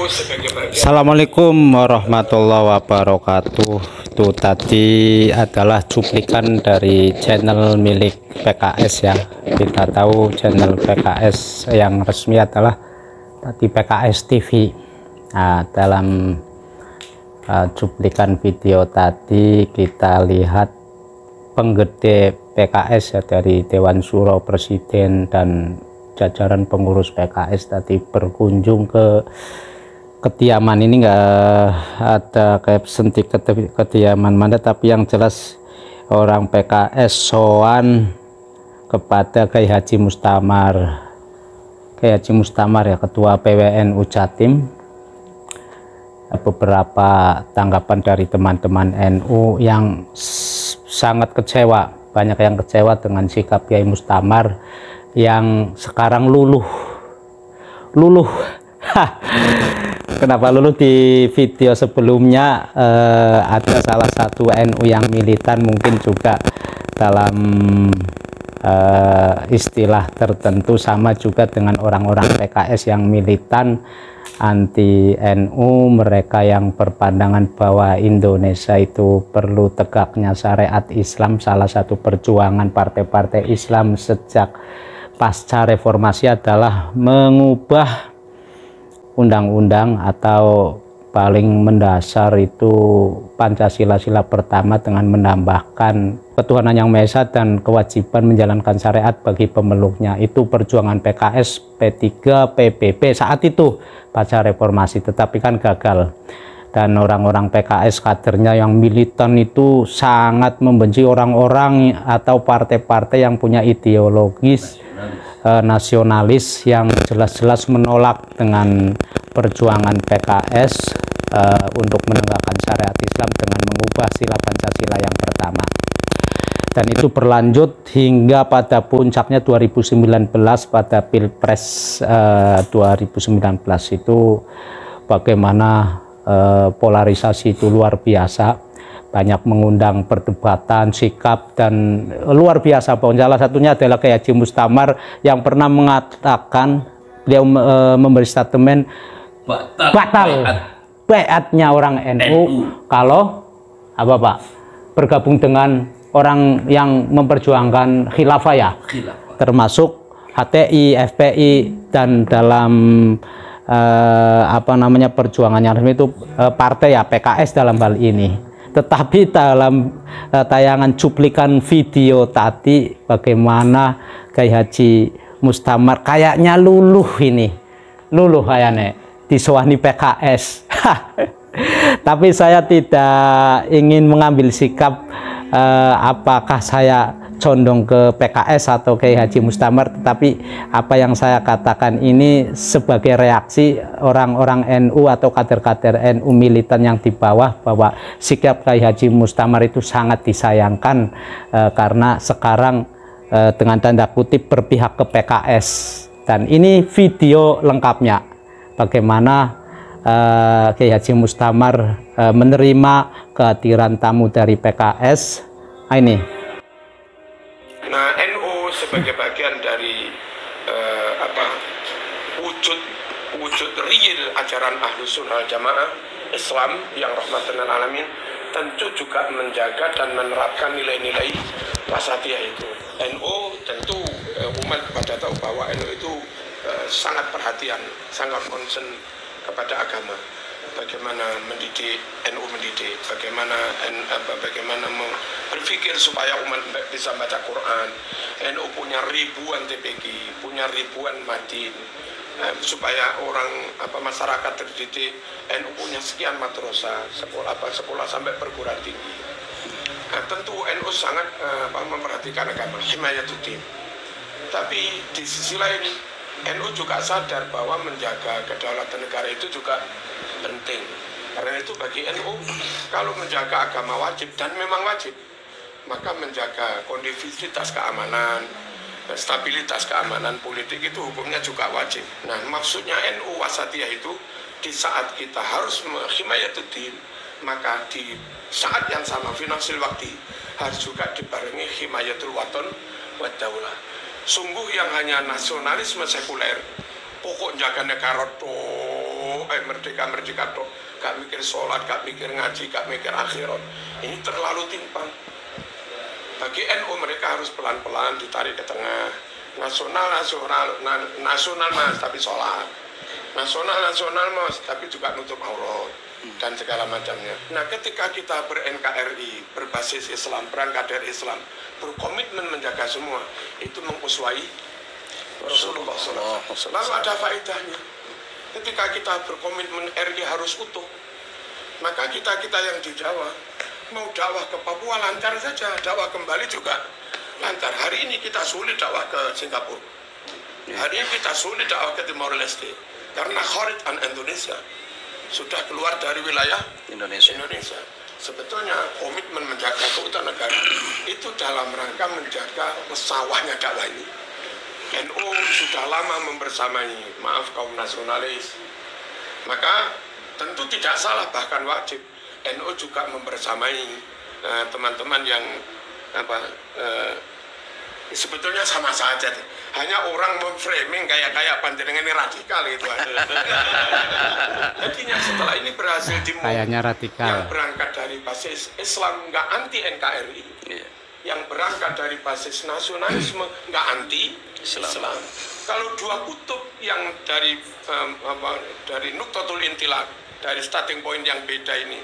sebagai bagian. Assalamualaikum warahmatullahi wabarakatuh. Itu tadi adalah cuplikan dari channel milik PKS ya. Kita tahu channel PKS yang resmi adalah tadi PKS TV. Nah, dalam cuplikan video tadi kita lihat penggede PKS ya, dari Dewan Syuro Presiden dan jajaran pengurus PKS tadi berkunjung ke kediaman. Ini enggak ada caption di kediaman mana, tapi yang jelas orang PKS soan kepada Kiai Haji Mustamar. Kiai Haji Mustamar ya, Ketua PWNU Jatim. Beberapa tanggapan dari teman-teman NU yang sangat kecewa, banyak yang kecewa dengan sikap Kiai Mustamar yang sekarang luluh. Kenapa luluh? Di video sebelumnya ada salah satu NU yang militan, mungkin juga dalam istilah tertentu sama juga dengan orang-orang PKS yang militan anti NU, mereka yang berpandangan bahwa Indonesia itu perlu tegaknya syariat Islam. Salah satu perjuangan partai-partai Islam sejak pasca reformasi adalah mengubah undang-undang atau paling mendasar itu Pancasila sila pertama dengan menambahkan ketuhanan yang Maha Esa dan kewajiban menjalankan syariat bagi pemeluknya. Itu perjuangan PKS, P3, PBB saat itu pasca reformasi, tetapi kan gagal. Dan orang-orang PKS kadernya yang militan itu sangat membenci orang-orang atau partai-partai yang punya ideologis nasionalis yang jelas-jelas menolak dengan perjuangan PKS untuk menegakkan syariat Islam dengan mengubah sila Pancasila yang pertama. Dan itu berlanjut hingga pada puncaknya 2019 pada Pilpres 2019 itu bagaimana polarisasi itu luar biasa, banyak mengundang perdebatan, sikap, dan luar biasa. Salah satunya adalah Kiai Haji Mustamar yang pernah mengatakan, beliau memberi statement batal baiatnya orang NU kalau apa Pak, bergabung dengan orang yang memperjuangkan khilafah ya, termasuk HTI, FPI, dan dalam perjuangannya resmi itu partai ya, PKS dalam hal ini. Tetapi dalam tayangan cuplikan video tadi bagaimana Kiai Haji Mustamar kayaknya luluh kayaknya disowani PKS. Tapi saya tidak ingin mengambil sikap apakah saya condong ke PKS atau Kiai Haji Mustamar, tetapi apa yang saya katakan ini sebagai reaksi orang-orang NU atau kader-kader NU militan yang di bawah, bahwa sikap Kiai Haji Mustamar itu sangat disayangkan karena sekarang dengan tanda kutip berpihak ke PKS. Dan ini video lengkapnya bagaimana Kiai Haji Mustamar menerima kehadiran tamu dari PKS. Ini Nah, NU sebagai bagian dari wujud real ajaran Ahlus Sunnah wal Jamaah Islam yang rahmatan lil alamin, tentu juga menjaga dan menerapkan nilai-nilai wasatiyah itu. NU tentu umat pada tahu bahwa NU itu sangat perhatian, sangat concern kepada agama. Bagaimana mendidik, NU mendidik, bagaimana berpikir supaya umat bisa baca Quran. NU punya ribuan TPG, punya ribuan madin, supaya orang masyarakat terdidik. NU punya sekian madrasah, sekolah sampai perguruan tinggi. Nah, tentu NU sangat memperhatikan agama, himayatuddin. Tapi di sisi lain NU juga sadar bahwa menjaga kedaulatan negara itu juga penting. Karena itu bagi NU, kalau menjaga agama wajib, dan memang wajib, maka menjaga kondusivitas keamanan, stabilitas keamanan politik itu hukumnya juga wajib. Nah, maksudnya NU wasatiyah itu di saat kita harus himayatuddin, maka di saat yang sama finansil waktu harus juga dibarengi himayatul waton wa daulah. Sungguh yang hanya nasionalisme sekuler, pokok jaga negara toh merdeka tok, gak mikir sholat, gak mikir ngaji, gak mikir akhirat. Ini terlalu timpang. Bagi NU mereka harus pelan-pelan ditarik ke tengah. Nasional mas, tapi sholat. Nasional mas, tapi juga nutup aurat dan segala macamnya. Nah, ketika kita ber-NKRI, berbasis Islam, berangkat dari Islam, berkomitmen menjaga semua, itu menguswai Rasulullah SAW. Lalu ada faedahnya. Ketika kita berkomitmen RI harus utuh, maka kita yang di Jawa mau dakwah ke Papua lancar saja, dakwah kembali juga lancar. Hari ini kita sulit dakwah ke Singapura, hari ini kita sulit dakwah ke Timor Leste, karena Khalid an Indonesia sudah keluar dari wilayah Indonesia. Sebetulnya komitmen menjaga keutuhan negara itu dalam rangka menjaga sawahnya dakwah ini. NU sudah lama membersamai, maaf kaum nasionalis, maka tentu tidak salah, bahkan wajib NU juga membersamai teman-teman yang sebetulnya sama saja, hanya orang memframing kayak panjenengan ini radikal itu. Artinya setelah ini berhasil kayaknya radikal, yang berangkat dari basis Islam nggak anti NKRI, yang berangkat dari basis nasionalisme nggak anti Islam. Kalau dua kutub yang dari Nuqtatul Intilaq, dari starting point yang beda ini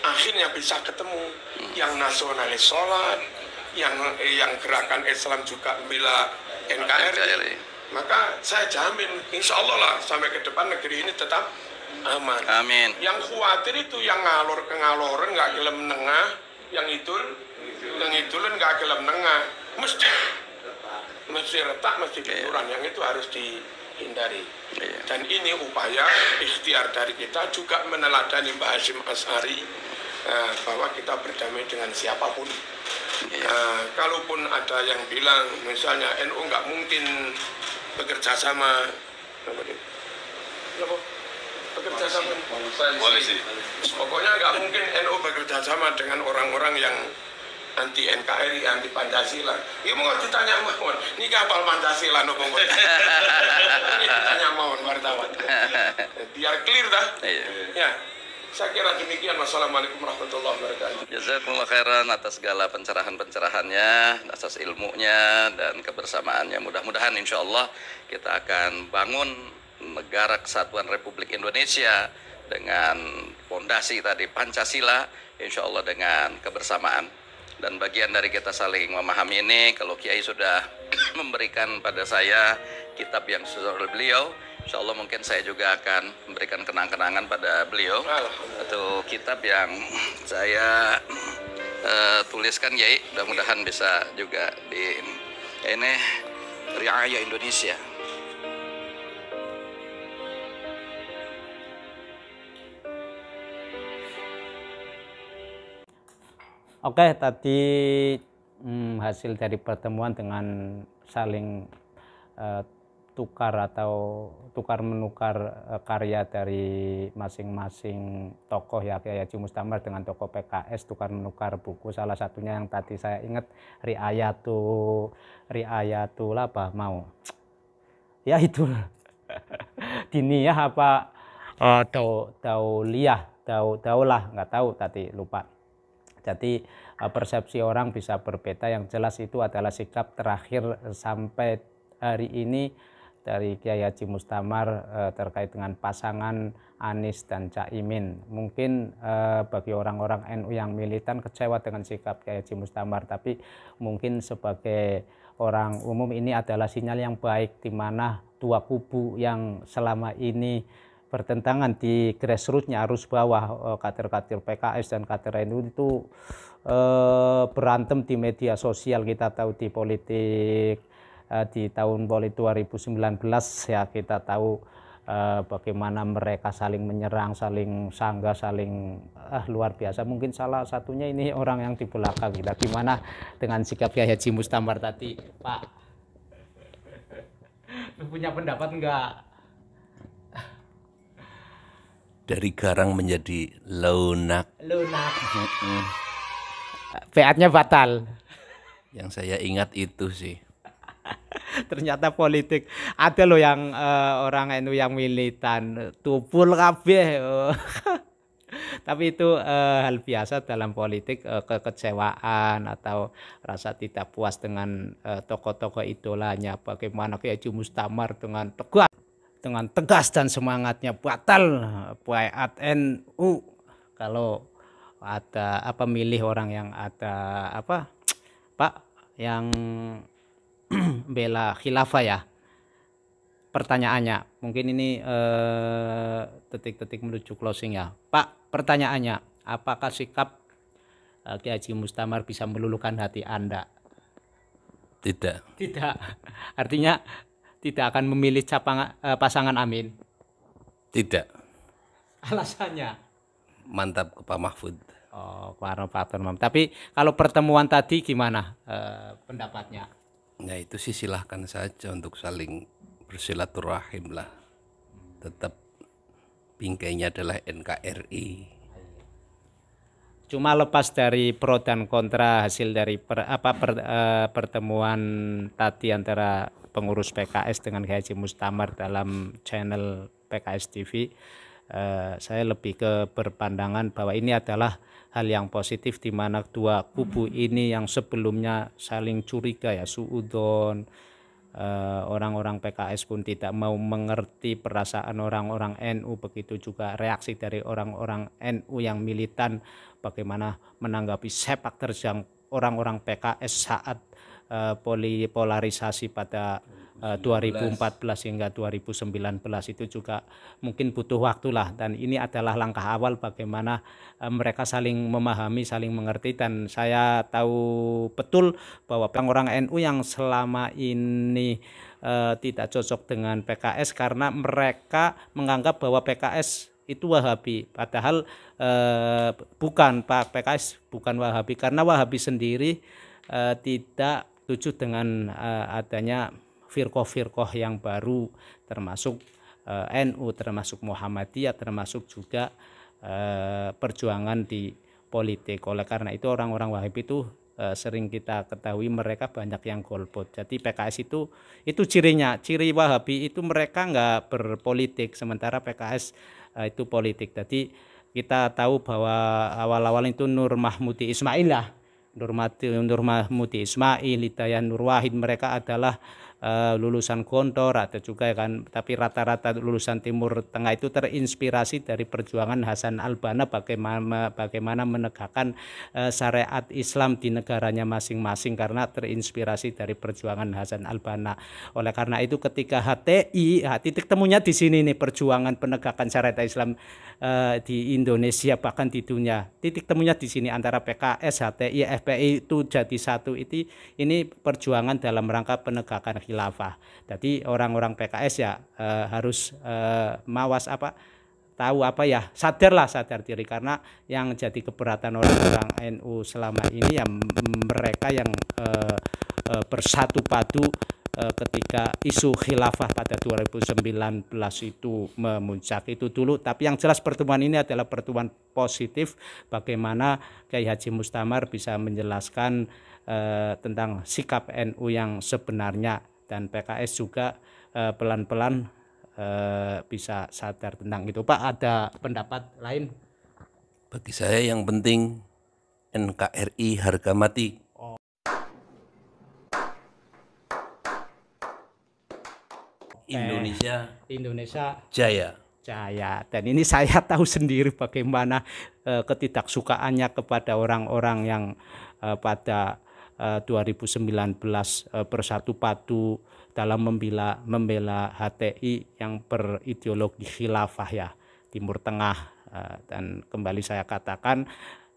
akhirnya bisa ketemu, yang nasionalis sholat, yang gerakan Islam juga membela NKRI, maka saya jamin insya Allah lah sampai ke depan negeri ini tetap aman. Amin. Yang khawatir itu yang ngalor kengaloran nggak gelem nengah, yang idulan nggak gelem nengah, mesti retak, mesti benturan, yang itu harus dihindari. Dan ini upaya ikhtiar dari kita juga meneladani Mbah Hasyim Asy'ari, bahwa kita berdamai dengan siapapun. Kalaupun ada yang bilang misalnya NU nggak mungkin bekerja sama polisi, pokoknya nggak mungkin NU bekerja sama dengan orang-orang yang anti NKRI, anti Pancasila. Ini mau ditanya mohon, ini kapal Pancasila nopo mohon. Ini ditanya mohon wartawan. Biar clear dah. Ya. Saya kira demikian. Wassalamualaikum warahmatullahi wabarakatuh. Jazakumullah khairan atas segala pencerahan-pencerahannya, atas ilmunya dan kebersamaannya. Mudah-mudahan insya Allah kita akan bangun negara kesatuan Republik Indonesia dengan fondasi tadi Pancasila, insya Allah dengan kebersamaan. Dan bagian dari kita saling memahami ini, kalau Kiai sudah memberikan pada saya kitab yang sudah oleh beliau, insya Allah mungkin saya juga akan memberikan kenang-kenangan pada beliau. Atau kitab yang saya tuliskan, Kiai, mudah-mudahan bisa juga di ini Riaya Indonesia. Oke, tadi hasil dari pertemuan dengan saling tukar menukar karya dari masing-masing tokoh, ya, Kiai Haji Mustamar dengan tokoh PKS, tukar menukar buku. Salah satunya yang tadi saya ingat Riayatul apa mau? Ya itu Diniyah apa Daulah, nggak tahu tadi, lupa. Jadi persepsi orang bisa berbeda, yang jelas itu adalah sikap terakhir sampai hari ini dari Kiai Haji Mustamar terkait dengan pasangan Anies dan Caimin. Mungkin bagi orang-orang NU yang militan kecewa dengan sikap Kiai Haji Mustamar, tapi mungkin sebagai orang umum ini adalah sinyal yang baik, di mana dua kubu yang selama ini bertentangan di grassroots-nya, arus bawah, kader-kader PKS dan kader NU itu berantem di media sosial. Kita tahu di politik di tahun politik 2019 ya, kita tahu bagaimana mereka saling menyerang, saling sanggah, saling luar biasa. Mungkin salah satunya ini orang yang di belakang kita. Gimana dengan sikap Kiai Haji Mustamar tadi, Pak? Lu punya pendapat enggak? Dari garang menjadi lunak. PA-nya batal. Yang saya ingat itu sih, Ternyata politik ada loh yang orang NU yang militan tupul kabeh. Tapi itu hal biasa dalam politik, kekecewaan atau rasa tidak puas dengan tokoh-tokoh idolanya. Bagaimana Kiai Haji Mustamar dengan tegas dan semangatnya batal baiat NU kalau ada milih orang yang ada Pak yang bela khilafah ya. Pertanyaannya, mungkin ini detik-detik menuju closing ya. Pak, pertanyaannya, apakah sikap Kiai Haji Mustamar bisa meluluhkan hati Anda? Tidak. Tidak. Artinya tidak akan memilih pasangan Amin? Tidak. Alasannya? Mantap ke Pak Mahfud. Oh, Pak Mahfud. Tapi kalau pertemuan tadi gimana pendapatnya? Ya itu sih silahkan saja untuk saling bersilaturahim lah. Tetap bingkainya adalah NKRI. Cuma lepas dari pro dan kontra hasil dari pertemuan tadi antara pengurus PKS dengan Kiai Haji Mustamar dalam channel PKS TV, saya lebih ke berpandangan bahwa ini adalah hal yang positif di mana dua kubu ini yang sebelumnya saling curiga ya, suudon, orang-orang PKS pun tidak mau mengerti perasaan orang-orang NU, begitu juga reaksi dari orang-orang NU yang militan bagaimana menanggapi sepak terjang orang-orang PKS saat polarisasi pada 2014 hingga 2019 itu juga mungkin butuh waktu lah, dan ini adalah langkah awal bagaimana mereka saling memahami, saling mengerti. Dan saya tahu betul bahwa orang-orang NU yang selama ini tidak cocok dengan PKS karena mereka menganggap bahwa PKS itu Wahabi, padahal bukan, Pak. PKS bukan Wahabi karena Wahabi sendiri tidak setuju dengan adanya firqoh-firqoh yang baru, termasuk NU, termasuk Muhammadiyah, termasuk juga perjuangan di politik. Oleh karena itu orang-orang Wahabi itu sering kita ketahui mereka banyak yang golput. Jadi PKS itu cirinya, ciri Wahabi itu mereka nggak berpolitik, sementara PKS itu politik. Jadi kita tahu bahwa awal-awal itu Nur Mahmudi Ismail lah, Nur Mahmudi Ismail, Hidayat Nur Wahid, mereka adalah lulusan Gontor, ada juga kan, tapi rata-rata lulusan Timur Tengah itu terinspirasi dari perjuangan Hasan al-Banna bagaimana menegakkan syariat Islam di negaranya masing-masing karena terinspirasi dari perjuangan Hasan al-Banna. Oleh karena itu ketika HTI, titik temunya di sini nih, perjuangan penegakan syariat Islam di Indonesia bahkan di dunia, titik temunya di sini antara PKS, HTI, FPI itu jadi satu. Ini perjuangan dalam rangka penegakan khilafah. Jadi orang-orang PKS ya harus sadar diri, karena yang jadi keberatan orang-orang NU selama ini ya mereka yang bersatu padu ketika isu khilafah pada 2019 itu memuncak, itu dulu. Tapi yang jelas pertemuan ini adalah pertemuan positif, bagaimana Kiai Haji Mustamar bisa menjelaskan tentang sikap NU yang sebenarnya, dan PKS juga pelan-pelan bisa sadar tentang itu. Pak, ada pendapat lain? Bagi saya yang penting NKRI harga mati. Indonesia jaya. Dan ini saya tahu sendiri bagaimana ketidaksukaannya kepada orang-orang yang pada 2019 bersatu padu dalam membela HTI yang berideologi khilafah ya, Timur Tengah. Dan kembali saya katakan,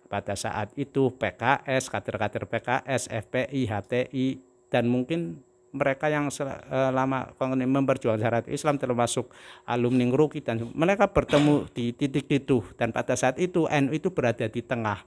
pada saat itu PKS, kader-kader PKS, FPI, HTI, dan mungkin mereka yang selama memperjuangkan syariat Islam termasuk alumni Ngeruki, dan mereka bertemu di titik itu, dan pada saat itu NU itu berada di tengah.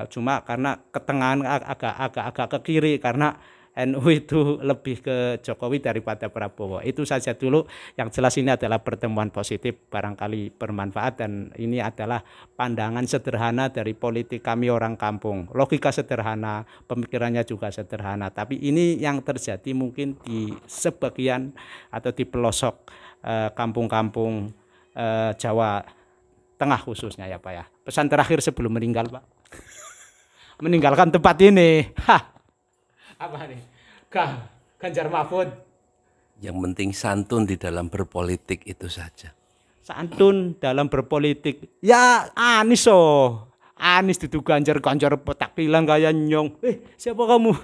Cuma karena ketengahan agak ke kiri karena NU itu lebih ke Jokowi daripada Prabowo. Itu saja dulu. Yang jelas ini adalah pertemuan positif, barangkali bermanfaat, dan ini adalah pandangan sederhana dari politik kami orang kampung. Logika sederhana, pemikirannya juga sederhana. Tapi ini yang terjadi mungkin di sebagian atau di pelosok kampung-kampung Jawa Tengah khususnya ya Pak ya. Pesan terakhir sebelum meninggal Pak. Meninggalkan tempat ini. Apa nih? Ganjar Mahfud. Yang penting santun di dalam berpolitik itu saja. Santun dalam berpolitik. Ya Anies Anies itu Ganjar petak bilang kayak nyong. Siapa kamu?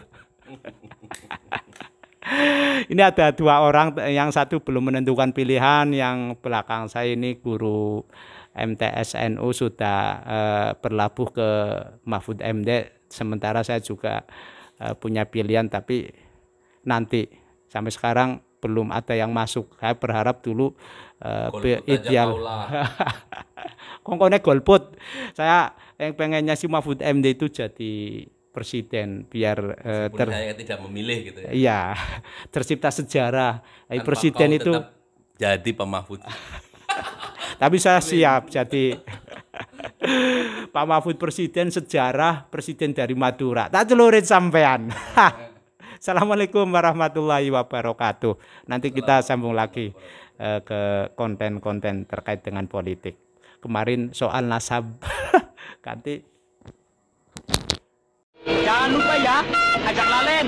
Ini ada dua orang, yang satu belum menentukan pilihan, yang belakang saya ini guru MTS NU sudah berlabuh ke Mahfud MD. Sementara saya juga punya pilihan, tapi nanti sampai sekarang belum ada yang masuk. Saya berharap dulu ideal kongkone golput. Saya yang pengennya si Mahfud MD itu jadi presiden biar saya tidak memilih gitu ya. Iya, tercipta sejarah. Presiden itu jadi Pak Mahfud. Tapi saya siap jadi Pak Mahfud presiden sejarah, presiden dari Madura. Tak celurit sampean. Assalamualaikum warahmatullahi wabarakatuh. Nanti kita sambung lagi ke konten-konten terkait dengan politik. Kemarin soal nasab. Ganti. Jangan lupa ya, ajak Lalen.